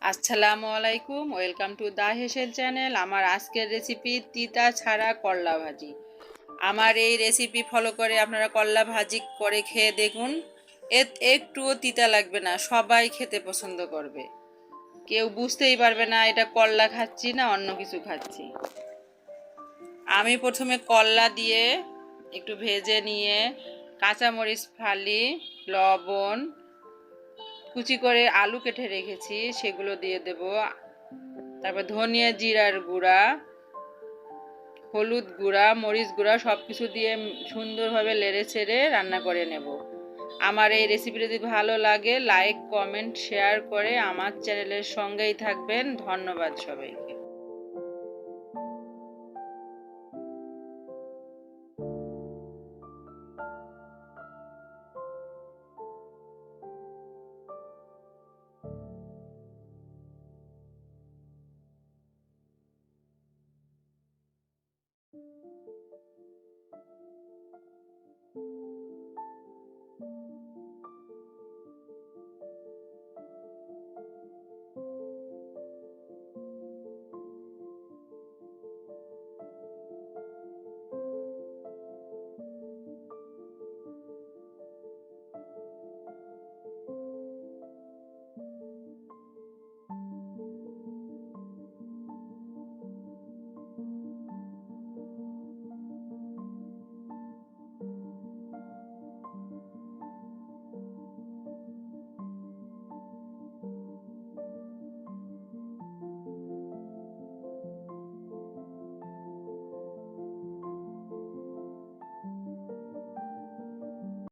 আসসালামু আলাইকুম, welcome to the হেসেল channel. আমার আজকের রেসিপি তিতা ছাড়া করলা ভাজি। আমার এই রেসিপি ফলো করে আপনারা করলা ভাজি করে খেয়ে দেখুন। একটুও তিতা লাগবে না, সবাই খেতে পছন্দ করবে। কেউ বুঝতেই পারবে না এটা করলা খাচ্ছি না অন্য কিছু খাচ্ছি। আমি প্রথমে করলা দিয়ে একটু ভেজে নিয়ে কাঁচামরিচ ফালি, লবণ, কুচি করে আলু কেটে রেখেছি সেগুলো দিয়ে দেব। তারপর ধনিয়া জিরার গুঁড়া, হলুদ গুঁড়া, মরিচ গুঁড়া সব কিছু দিয়ে সুন্দরভাবে নেড়ে চেড়ে রান্না করে নেব। আমার এই রেসিপিটা যদি ভালো লাগে লাইক, কমেন্ট, শেয়ার করে আমার চ্যানেলের সঙ্গেই থাকবেন। ধন্যবাদ সবাইকে।